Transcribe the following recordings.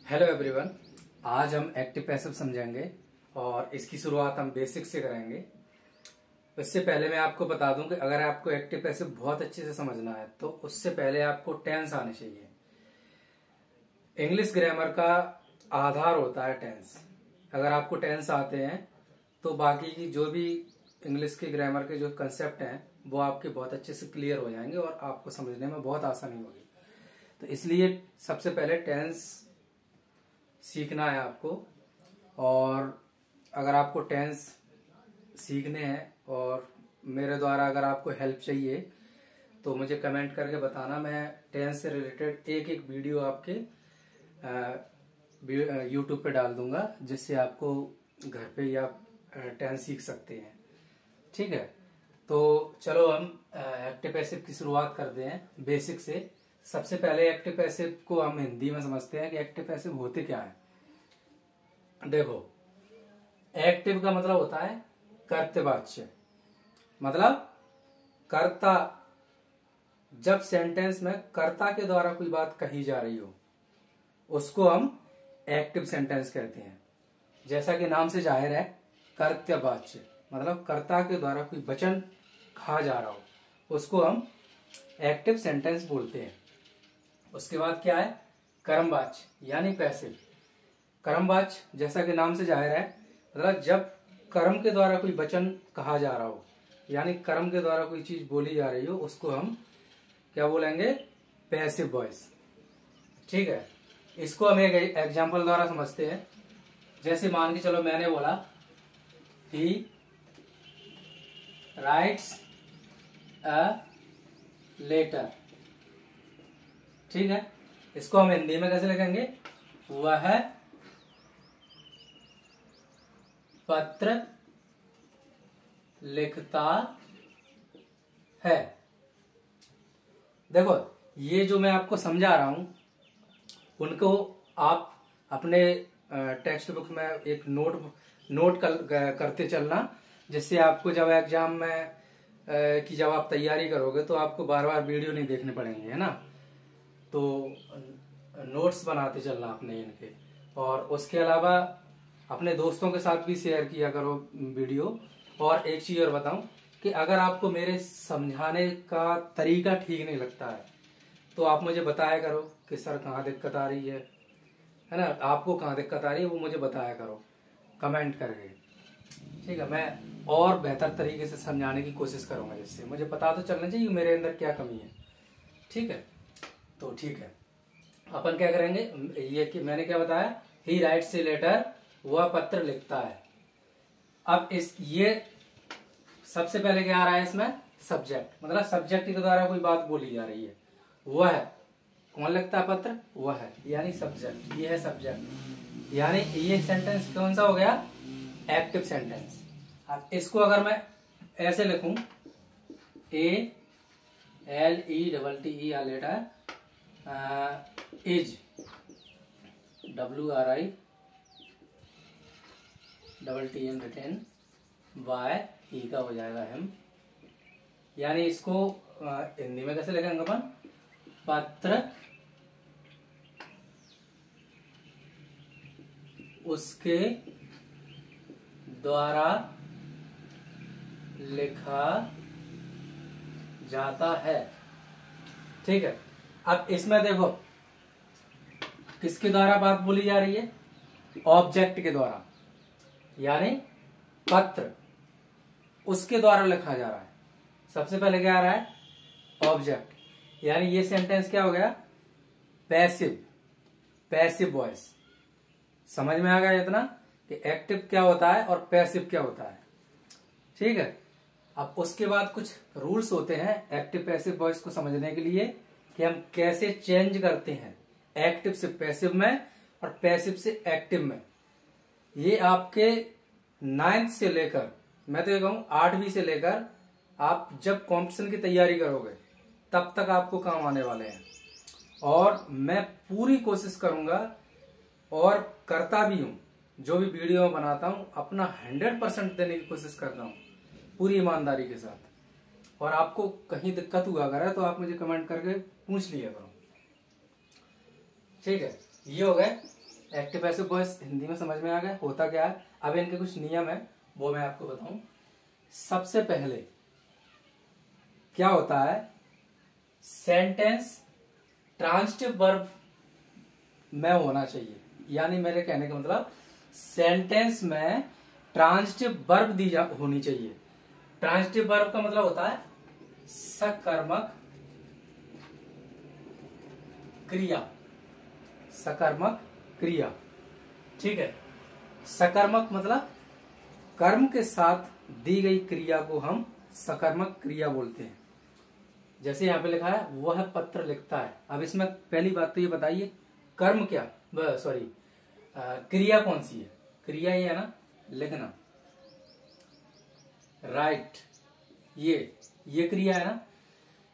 Hello everyone. आज हम active passive समझेंगे और इसकी शुरुआत हम बेसिक से करेंगे। इससे पहले मैं आपको बता दूं कि अगर आपको एक्टिव पैसिव बहुत अच्छे से समझना है तो उससे पहले आपको टेंस आने चाहिए। इंग्लिश ग्रामर का आधार होता है टेंस। अगर आपको टेंस आते हैं तो बाकी की जो भी इंग्लिश के ग्रामर के जो कंसेप्ट हैं वो आपके बहुत अच्छे से क्लियर हो जाएंगे और आपको समझने में बहुत आसानी होगी। तो इसलिए सबसे पहले टेंस सीखना है आपको। और अगर आपको टेंस सीखने हैं और मेरे द्वारा अगर आपको हेल्प चाहिए तो मुझे कमेंट करके बताना। मैं टेंस से रिलेटेड एक एक वीडियो आपके यूट्यूब पे डाल दूंगा जिससे आपको घर पे या टेंस सीख सकते हैं। ठीक है, तो चलो हम एक्टिव पैसिव की शुरुआत करते हैं बेसिक से। सबसे पहले एक्टिव पैसिव को हम हिंदी में समझते हैं कि एक्टिव पैसिव होते क्या है। देखो, एक्टिव का मतलब होता है कर्तवाच्य, मतलब कर्ता। जब सेंटेंस में कर्ता के द्वारा कोई बात कही जा रही हो उसको हम एक्टिव सेंटेंस कहते हैं। जैसा कि नाम से जाहिर है, कर्तवाच्य मतलब कर्ता के द्वारा कोई वचन कहा जा रहा हो उसको हम एक्टिव सेंटेंस बोलते हैं। उसके बाद क्या है, कर्मवाच्य यानी पैसिव। कर्मवाच्य जैसा कि नाम से जाहिर है, मतलब जब कर्म के द्वारा कोई वचन कहा जा रहा हो यानी कर्म के द्वारा कोई चीज बोली जा रही हो उसको हम क्या बोलेंगे, पैसिव वॉइस। ठीक है, इसको हम एक एग्जाम्पल द्वारा समझते हैं। जैसे मान के चलो मैंने बोला ही राइट्स अ लेटर। ठीक है, इसको हम हिंदी में कैसे लिखेंगे, वह पत्र लिखता है। देखो, ये जो मैं आपको समझा रहा हूं उनको आप अपने टेक्स्ट बुक में एक नोट करते चलना, जिससे आपको जब एग्जाम में की जब आप तैयारी करोगे तो आपको बार बार वीडियो नहीं देखने पड़ेंगे, है ना। तो नोट्स बनाते चलना अपने इनके। और उसके अलावा अपने दोस्तों के साथ भी शेयर किया करो वीडियो। और एक चीज और बताऊं कि अगर आपको मेरे समझाने का तरीका ठीक नहीं लगता है तो आप मुझे बताया करो कि सर कहाँ दिक्कत आ रही है ना, आपको कहाँ दिक्कत आ रही है वो मुझे बताया करो कमेंट करके। ठीक है, मैं और बेहतर तरीके से समझाने की कोशिश करूंगा, जिससे मुझे पता तो चलना चाहिए मेरे अंदर क्या कमी है। ठीक है, तो ठीक है, अपन क्या करेंगे, ये कि मैंने क्या बताया, ही राइट्स ए लेटर, वह पत्र लिखता है। अब ये सबसे पहले क्या आ रहा है इसमें, सब्जेक्ट, मतलब सब्जेक्ट के द्वारा कोई बात बोली जा रही है। वह है, कौन लिखता है पत्र, वह है यानी सब्जेक्ट, ये है सब्जेक्ट। यानी ये सेंटेंस कौन सा हो गया, एक्टिव सेंटेंस। अब इसको अगर मैं ऐसे लिखूं, ALETTE या letter is, WRITTEN written, by ही का हो जाएगा हिम। यानी इसको हिंदी में कैसे लिखेंगे अपन, पत्र उसके द्वारा लिखा जाता है। ठीक है, अब इसमें देखो किसके द्वारा बात बोली जा रही है, ऑब्जेक्ट के द्वारा, यानी पत्र उसके द्वारा लिखा जा रहा है। सबसे पहले क्या आ रहा है, ऑब्जेक्ट, यानी ये सेंटेंस क्या हो गया, पैसिव वॉइस। समझ में आ गया इतना कि एक्टिव क्या होता है और पैसिव क्या होता है। ठीक है, अब उसके बाद कुछ रूल्स होते हैं एक्टिव पैसिव वॉइस को समझने के लिए कि हम कैसे चेंज करते हैं एक्टिव से पैसिव में और पैसिव से एक्टिव में। ये आपके 9th से लेकर, मैं तो ये कहूं 8वीं से लेकर आप जब कॉम्पिटिशन की तैयारी करोगे तब तक आपको काम आने वाले हैं। और मैं पूरी कोशिश करूंगा और करता भी हूं, जो भी वीडियो में बनाता हूं अपना 100% देने की कोशिश करता हूं पूरी ईमानदारी के साथ। और आपको कहीं दिक्कत हुआ अगर तो आप मुझे कमेंट करके पूछ लिया करो। ठीक है, ये हो गए एक्टिव पैसिव वॉइस हिंदी में समझ में आ गया होता क्या है। अब इनके कुछ नियम है वो मैं आपको बताऊं। सबसे पहले क्या होता है, सेंटेंस ट्रांजिटिव वर्ब में होना चाहिए, यानी मेरे कहने का मतलब सेंटेंस में ट्रांजिटिव वर्ब दी होनी चाहिए। ट्रांजिटिव वर्ब का मतलब होता है सकर्मक क्रिया, सकर्मक क्रिया, ठीक है। सकर्मक मतलब कर्म के साथ दी गई क्रिया को हम सकर्मक क्रिया बोलते हैं। जैसे यहाँ पे लिखा है वह पत्र लिखता है। अब इसमें पहली बात तो ये बताइए कर्म क्या, सॉरी क्रिया कौन सी है। क्रिया ये है ना लिखना, राइट, ये क्रिया है ना।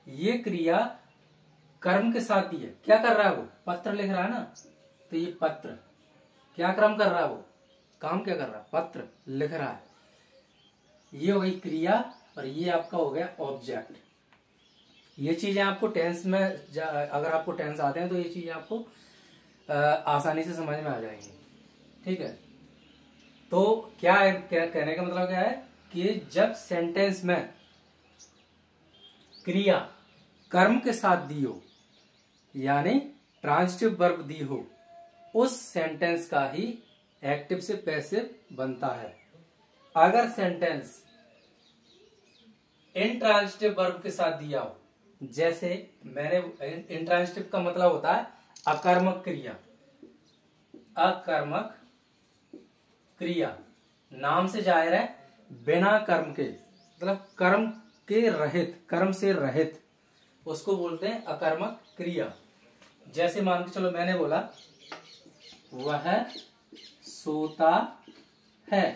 ये क्रिया कर्म के साथ दी है। क्या कर रहा है वो, पत्र लिख रहा है ना, तो ये पत्र क्या क्रम कर रहा है, वो काम क्या कर रहा है, पत्र लिख रहा है। ये हो गई क्रिया और ये आपका हो गया ऑब्जेक्ट। ये चीजें आपको टेंस में अगर आपको टेंस आते हैं तो ये चीजें आपको आसानी से समझ में आ जाएंगी, ठीक है। तो क्या है, क्या कहने का मतलब क्या है कि जब सेंटेंस में क्रिया कर्म के साथ दी हो, यानी ट्रांजिटिव वर्ब दी हो, उस सेंटेंस का ही एक्टिव से पैसिव बनता है। अगर सेंटेंस इंट्रांजिटिव वर्ब के साथ दिया हो, जैसे मैंने इंट्रांजिटिव का मतलब होता है अकर्मक क्रिया, अकर्मक क्रिया नाम से जाहिर है बिना कर्म के, मतलब कर्म के रहित, कर्म से रहित, उसको बोलते हैं अकर्मक क्रिया। जैसे मान के चलो मैंने बोला वह सोता है,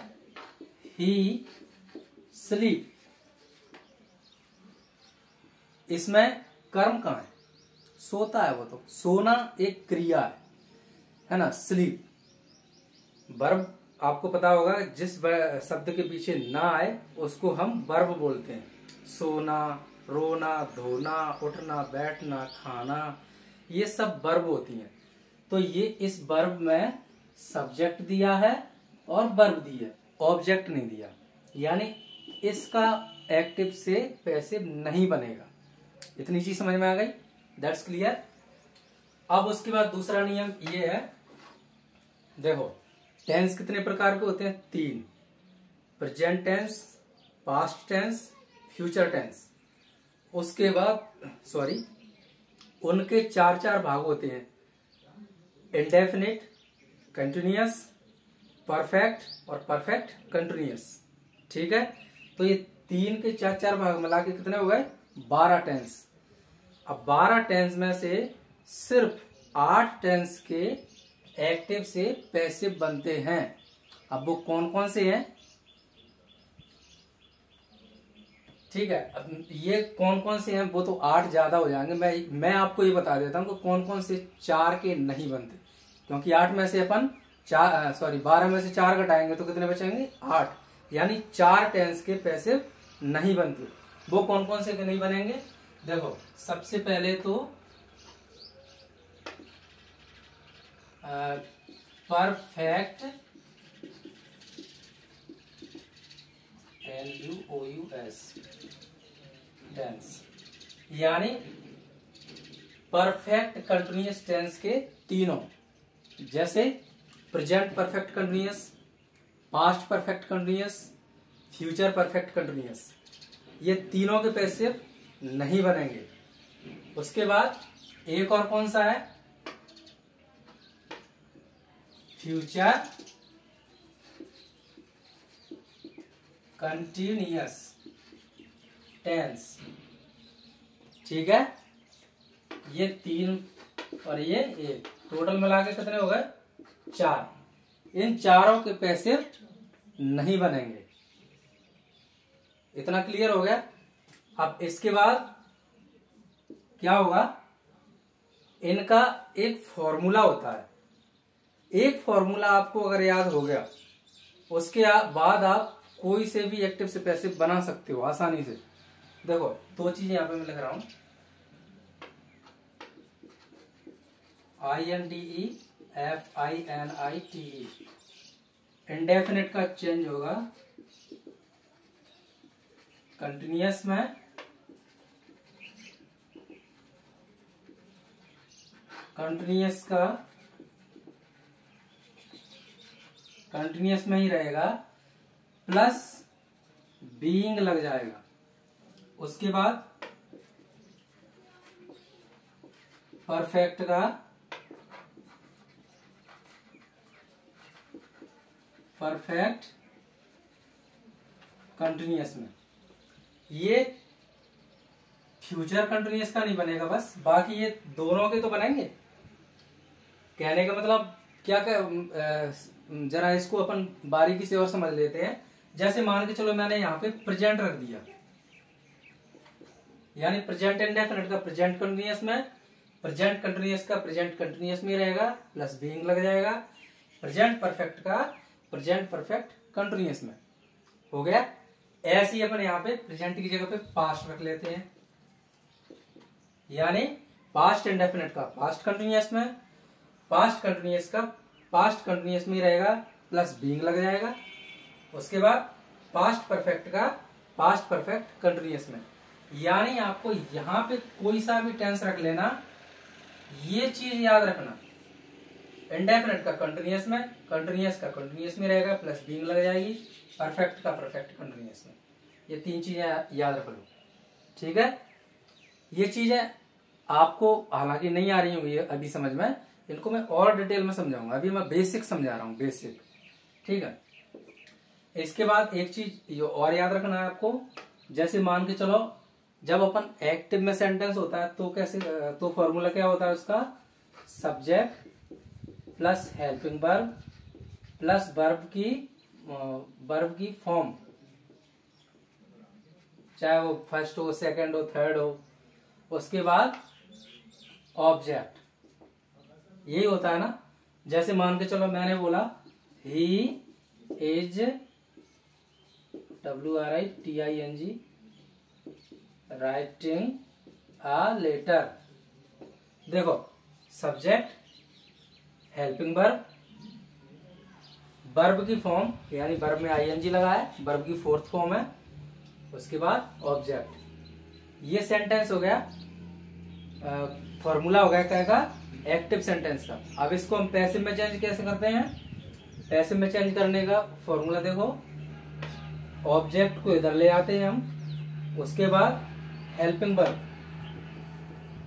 ही स्लीप। इसमें कर्म कहाँ है, सोता है, वो तो सोना एक क्रिया है ना। स्लीप वर्ब आपको पता होगा, जिस शब्द के पीछे ना आए उसको हम वर्ब बोलते हैं। सोना, रोना, धोना, उठना, बैठना, खाना, ये सब वर्ब होती हैं। तो ये इस वर्ब में सब्जेक्ट दिया है और वर्ब दी है, ऑब्जेक्ट नहीं दिया, यानी इसका एक्टिव से पैसिव नहीं बनेगा। इतनी चीज समझ में आ गई, दैट्स क्लियर। अब उसके बाद दूसरा नियम ये है, देखो टेंस कितने प्रकार के होते हैं, 3, present tense, past tense, future tense. उसके बाद सॉरी उनके 4 भाग होते हैं, इंडेफिनिट, कंटिन्यूअस, परफेक्ट और परफेक्ट कंटिन्यूअस, ठीक है। तो ये 3 के 4 भाग मिला के कितने हो गए, 12 टेंस। अब 12 टेंस में से सिर्फ 8 टेंस के एक्टिव से पैसिव बनते हैं। अब वो कौन कौन से हैं, ठीक है। अब ये कौन कौन से हैं वो तो 8 ज्यादा हो जाएंगे, मैं आपको ये बता देता हूँ कि कौन कौन से 4 के नहीं बनते, क्योंकि 8 में से अपन 12 में से 4 घटाएंगे तो कितने बचेंगे, 8, यानी 4 टेंस के पैसिव नहीं बनते। वो कौन कौन से के नहीं बनेंगे, देखो सबसे पहले तो परफेक्ट, LUOUS टेंस, यानी परफेक्ट कंटिन्यूअस टेंस के तीनों, जैसे present perfect continuous, past perfect continuous, future perfect continuous, ये तीनों के पैसिव नहीं बनेंगे। उसके बाद एक और कौन सा है, फ्यूचर कंटिन्यूअस टेंस, ठीक है। ये 3 और ये 1 टोटल मिला के कितने हो गए, 4। इन चारों के पैसिव नहीं बनेंगे। इतना क्लियर हो गया। अब इसके बाद क्या होगा, इनका एक फॉर्मूला होता है। एक फॉर्मूला आपको अगर याद हो गया, उसके बाद आप कोई से भी एक्टिव से पैसिव बना सकते हो आसानी से। देखो 2 चीजें यहां पे मैं लिख रहा हूं, INDE FINITE। इंडेफिनिट का चेंज होगा कंटिन्यूअस में, कंटिन्यूअस में ही रहेगा, प्लस बीइंग लग जाएगा। उसके बाद परफेक्ट का परफेक्ट कंटिन्यूअस में। ये फ्यूचर कंटिन्यूअस का नहीं बनेगा बस, बाकी ये दोनों के तो बनेंगे। कहने का मतलब क्या जरा इसको अपन बारीकी से और समझ लेते हैं। जैसे मान के चलो मैंने यहाँ पे प्रेजेंट रख दिया, यानी प्रेजेंट इंडेफिनिट का प्रेजेंट कंटिन्यूअस में, प्रेजेंट कंटिन्यूअस का प्रेजेंट कंटिन्यूअस में रहेगा, प्लस बीइंग लग जाएगा। प्रेजेंट परफेक्ट का प्रेजेंट परफेक्ट कंटिन्यूअस में हो गया। ऐसे ही अपन यहाँ पे प्रेजेंट की जगह पे पास्ट रख लेते हैं, यानी पास्ट इंडेफिनिट का पास्ट कंटिन्यूअस में, पास्ट कंटिन्यूअस का पास्ट कंटिन्यूअस में रहेगा, प्लस बीइंग लग जाएगा। उसके बाद पास्ट परफेक्ट का पास्ट परफेक्ट कंटिन्यूअस में। यानी आपको यहां पे कोई सा भी टेंस रख लेना, ये चीज याद रखना, इंडेफिनिट का कंटिन्यूअस में, कंटिन्यूअस का कंटिन्यूअस में रहेगा, प्लस बीइंग लग जाएगी, परफेक्ट का परफेक्ट कंटिन्यूअस में। ये तीन चीजें याद रख लो, ठीक है। ये चीजें आपको हालांकि नहीं आ रही होंगी अभी समझ में, इनको मैं और डिटेल में समझाऊंगा। अभी मैं बेसिक समझा रहा हूँ, बेसिक, ठीक है। इसके बाद एक चीज और याद रखना है आपको, जैसे मान के चलो जब अपन एक्टिव में सेंटेंस होता है तो कैसे, तो फॉर्मूला क्या होता है उसका, subject plus helping verb plus verb की फॉर्म, चाहे वो फर्स्ट हो, सेकंड हो, थर्ड हो। उसके बाद ऑब्जेक्ट, यही होता है ना। जैसे मान के चलो मैंने बोला he is WRITING writing a letter. देखो सब्जेक्ट, हेल्पिंग वर्ब, वर्ब की फॉर्म, यानी वर्ब में ING लगा है, वर्ब की फोर्थ फॉर्म है। उसके बाद ऑब्जेक्ट। ये सेंटेंस हो गया, फॉर्मूला हो गया क्या का, एक्टिव सेंटेंस का। अब इसको हम पैसिव में चेंज कैसे करते हैं, पैसिव में चेंज करने का फॉर्मूला देखो, ऑब्जेक्ट को इधर ले आते हैं हम। उसके बाद हेल्पिंग वर्ब,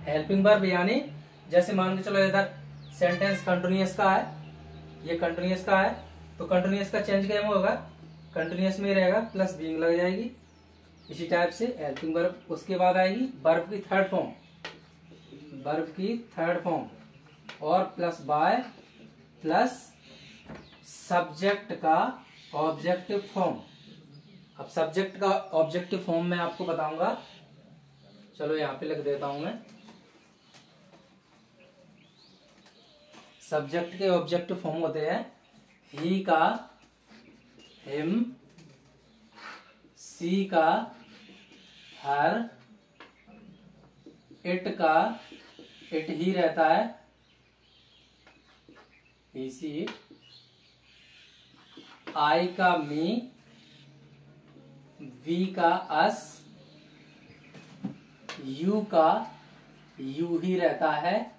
हेल्पिंग वर्ब यानी जैसे मान के चलो इधर सेंटेंस कंटिन्यूअस का है, ये कंटिन्यूअस का है, तो कंटिन्यूअस का चेंज क्या होगा, कंटिन्यूअस में रहेगा, प्लस बीइंग लग जाएगी। इसी टाइप से हेल्पिंग वर्ब। उसके बाद आएगी वर्ब की थर्ड फॉर्म, वर्ब की थर्ड फॉर्म, और प्लस बाय प्लस सब्जेक्ट का ऑब्जेक्टिव फॉर्म। अब सब्जेक्ट का ऑब्जेक्टिव फॉर्म मैं आपको बताऊंगा, चलो यहां पे लिख देता हूं मैं। सब्जेक्ट के ऑब्जेक्टिव फॉर्म होते हैं ही का हिम, सी का हर, इट का इट ही रहता है, ही सी इट, आई का मी, वी का अस, यू का यू ही रहता है,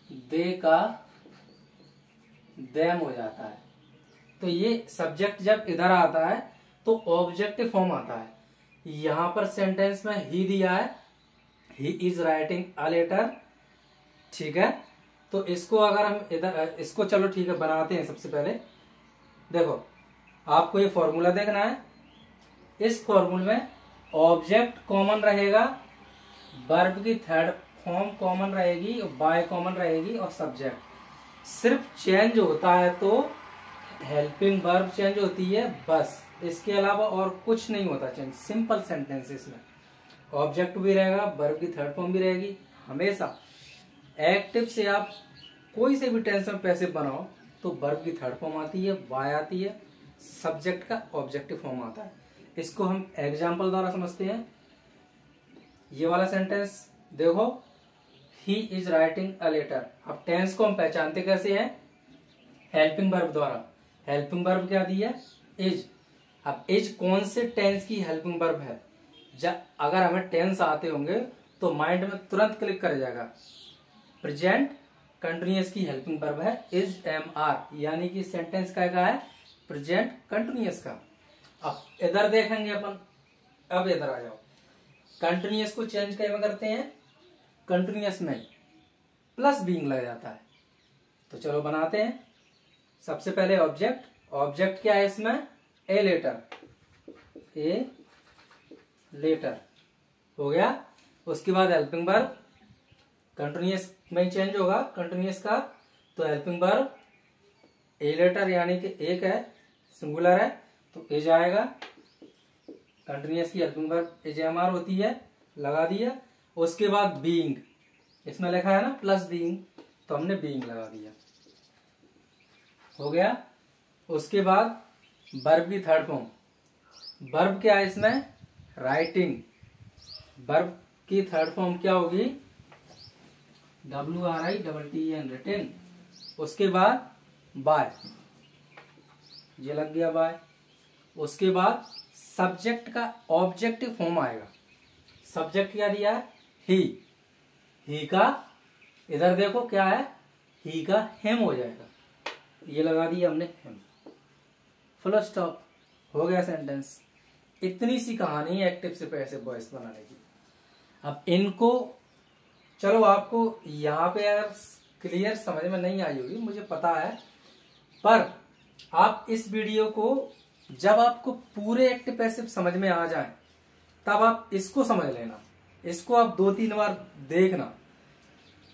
दे का देम हो जाता है। तो ये सब्जेक्ट जब इधर आता है तो ऑब्जेक्टिव फॉर्म आता है। यहां पर सेंटेंस में ही दिया है, he is writing a letter, ठीक है। तो इसको अगर हम इधर, इसको चलो ठीक है बनाते हैं। सबसे पहले देखो आपको ये फॉर्मूला देखना है। इस फॉर्मूले में ऑब्जेक्ट कॉमन रहेगा, वर्ब की थर्ड फॉर्म कॉमन रहेगी, बाय कॉमन रहेगी, और सब्जेक्ट सिर्फ चेंज होता है तो हेल्पिंग वर्ब चेंज होती है, बस। इसके अलावा और कुछ नहीं होता चेंज। सिंपल सेंटेंसेस में ऑब्जेक्ट भी रहेगा, वर्ब की थर्ड फॉर्म भी रहेगी। हमेशा एक्टिव से आप कोई से भी टेंस में पैसिव बनाओ तो वर्ब की थर्ड फॉर्म आती है, वाई आती है, सब्जेक्ट का ऑब्जेक्टिव फॉर्म आता है। इसको हम एग्जाम्पल द्वारा समझते हैं। ये वाला सेंटेंस देखो, he is writing a letter. अब टेंस को हम पहचानते कैसे हैं? हेल्पिंग वर्ब द्वारा। हेल्पिंग वर्ब क्या दी है? इज। अब इज कौन से टेंस की हेल्पिंग वर्ब है? अगर हमें टेंस आते होंगे तो माइंड में तुरंत क्लिक कर जाएगा। प्रेजेंट कंटिन्यूअस की हेल्पिंग वर्ब है इज एम आर, यानी कि सेंटेंस का है प्रेजेंट कंटिन्यूअस का। अब इधर देखेंगे अपन, अब इधर आ जाओ। कंटिन्यूअस को चेंज कैसे करते हैं? कंटिन्यूअस में प्लस बीइंग लग जाता है। तो चलो बनाते हैं। सबसे पहले ऑब्जेक्ट। ऑब्जेक्ट क्या है इसमें? A letter. ए लेटर हो गया। उसके बाद हेल्पिंग वर्ब कंटिन्यूअस में चेंज होगा कंटिन्यूअस का, तो हेल्पिंग वर्ब ए लेटर यानी कि एक है, सिंगुलर है, तो एज आएगा। कंटिन्यूअस की helping verb is am are होती है, लगा दिया। उसके बाद बीइंग, इसमें लिखा है ना प्लस बीइंग, तो हमने बीइंग लगा दिया, हो गया। उसके बाद वर्ब की थर्ड फॉर्म। वर्ब क्या है इसमें? राइटिंग। वर्ब की थर्ड फॉर्म क्या होगी? WRITTEN, written. उसके बाद बाय, ये लग गया बाय। उसके बाद सब्जेक्ट का ऑब्जेक्टिव फॉर्म आएगा। सब्जेक्ट क्या दिया है? ही। ही का इधर देखो क्या है? ही का हिम हो जाएगा, ये लगा दिया हमने हिम, फुल स्टॉप, हो गया सेंटेंस। इतनी सी कहानी है एक्टिव से पैसिव वॉइस बनाने की। अब इनको चलो, आपको यहाँ पे अगर क्लियर समझ में नहीं आई होगी मुझे पता है, पर आप इस वीडियो को जब आपको पूरे एक्टिव पैसिव समझ में आ जाए तब आप इसको समझ लेना। इसको आप 2-3 बार देखना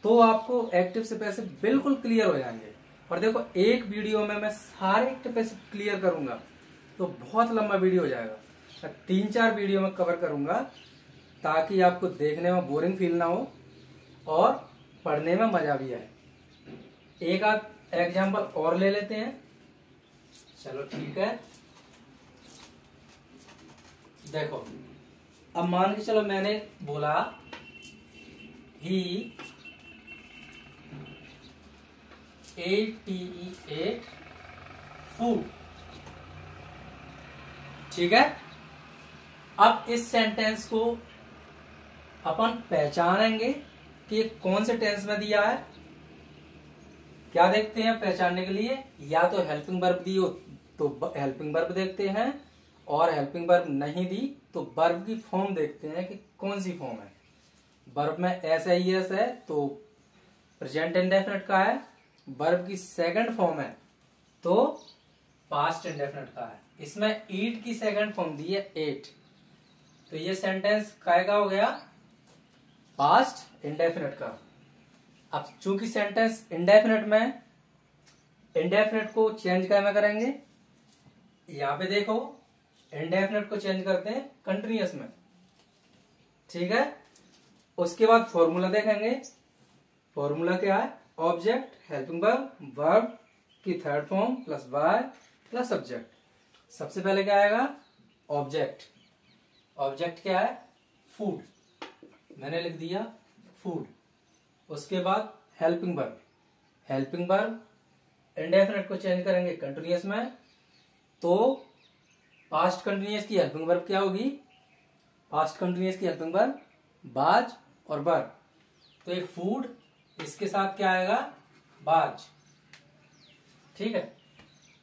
तो आपको एक्टिव से पैसिव बिल्कुल क्लियर हो जाएंगे। और देखो, एक वीडियो में मैं सारे एक्टिव पैसिव क्लियर करूंगा तो बहुत लंबा वीडियो हो जाएगा। मैं 3-4 वीडियो में कवर करूंगा ताकि आपको देखने में बोरिंग फील ना हो और पढ़ने में मजा भी आए। एक आध एग्जाम्पल और ले लेते हैं। चलो ठीक है, देखो अब मान के चलो मैंने बोला ही ate फूड, ठीक है। अब इस सेंटेंस को अपन पहचानेंगे कि ये कौन से टेंस में दिया है। क्या देखते हैं पहचानने के लिए? या तो हेल्पिंग वर्ब दी हो तो हेल्पिंग वर्ब देखते हैं, और हेल्पिंग वर्ब नहीं दी तो वर्ब की फॉर्म देखते हैं कि कौन सी फॉर्म है। वर्ब में एस है तो प्रेजेंट इंडेफिनिट का है। वर्ब की सेकंड फॉर्म है तो पास्ट इंडेफिनिट का है। इसमें ईट की सेकंड फॉर्म दी है एट, तो ये सेंटेंस काय का हो गया? पास्ट इंडेफिनिट का। अब चूंकि सेंटेंस इंडेफिनिट में, इंडेफिनिट को चेंज कैसे करेंगे? यहां पे देखो, इंडेफिनिट को चेंज करते हैं कंटिन्यूअस में, ठीक है। उसके बाद फॉर्मूला देखेंगे। फॉर्मूला क्या है? ऑब्जेक्ट, हेल्पिंग वर्ब, वर्ब की third form plus by plus subject. सबसे पहले क्या आएगा? ऑब्जेक्ट। ऑब्जेक्ट क्या है? फूड, मैंने लिख दिया फूड। उसके बाद helping verb. Helping verb indefinite को चेंज करेंगे कंटिन्यूअस में, तो पास्ट कंटिन्यूअस की हेल्पिंग वर्ब क्या होगी? पास्ट कंटिन्यूअस की हेल्पिंग वर्ब बाज और बर, तो ये फूड, इसके साथ क्या आएगा? बाज, ठीक है।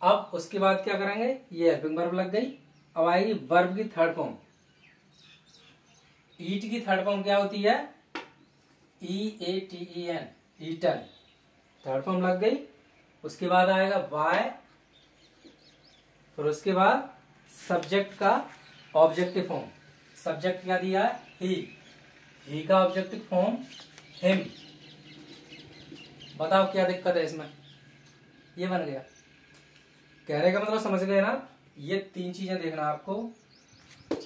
अब उसके बाद क्या करेंगे? ये हेल्पिंग वर्ब लग गई। अब आएगी वर्ब की थर्ड फॉर्म। ईट की थर्ड फॉर्म क्या होती है? EATEN, ईटन, थर्ड फॉर्म लग गई। उसके बाद आएगा बाय, फिर उसके बाद सब्जेक्ट का ऑब्जेक्टिव फॉर्म। सब्जेक्ट क्या दिया है? ही का ऑब्जेक्टिव फॉर्म हिम। बताओ क्या दिक्कत है इसमें? ये बन गया। कहने का मतलब समझ गए ना? ये 3 चीजें देखना आपको,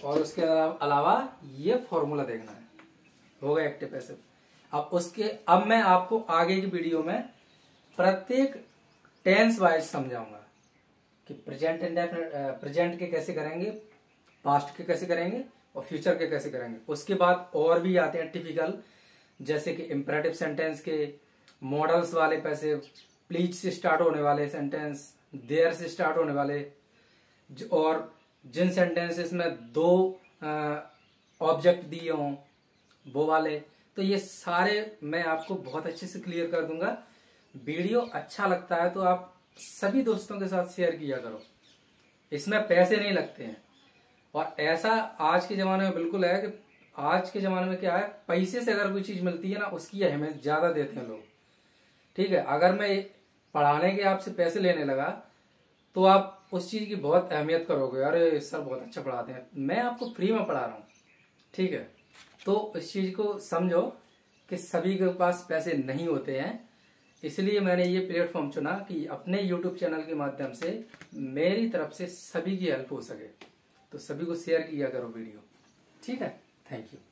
और उसके अलावा ये फॉर्मूला देखना है। हो गया एक्टिव पैसिव। अब मैं आपको आगे की वीडियो में प्रत्येक टेंस वाइज समझाऊंगा कि प्रेजेंट इंडेफिनिट, प्रेजेंट के कैसे करेंगे, पास्ट के कैसे करेंगे और फ्यूचर के कैसे करेंगे। उसके बाद और भी आते हैं टिपिकल, जैसे कि इम्परेटिव सेंटेंस के, मॉडल्स वाले पैसे, प्लीज से स्टार्ट होने वाले सेंटेंस, देयर से स्टार्ट होने वाले, और जिन सेंटेंसेस में 2 ऑब्जेक्ट दिए हों वो वाले। तो ये सारे मैं आपको बहुत अच्छे से क्लियर कर दूंगा। वीडियो अच्छा लगता है तो आप सभी दोस्तों के साथ शेयर किया करो। इसमें पैसे नहीं लगते हैं, और ऐसा आज के जमाने में बिल्कुल है कि आज के जमाने में क्या है, पैसे से अगर कोई चीज मिलती है ना उसकी अहमियत ज्यादा देते हैं लोग। ठीक है, अगर मैं पढ़ाने के आपसे पैसे लेने लगा तो आप उस चीज की बहुत अहमियत करोगे, अरे सर बहुत अच्छा पढ़ाते हैं, मैं आपको फ्री में पढ़ा रहा हूँ। ठीक है, तो इस चीज को समझो कि सभी के पास पैसे नहीं होते हैं, इसलिए मैंने ये प्लेटफॉर्म चुना कि अपने YouTube चैनल के माध्यम से मेरी तरफ से सभी की हेल्प हो सके। तो सभी को शेयर किया करो वीडियो। ठीक है, थैंक यू।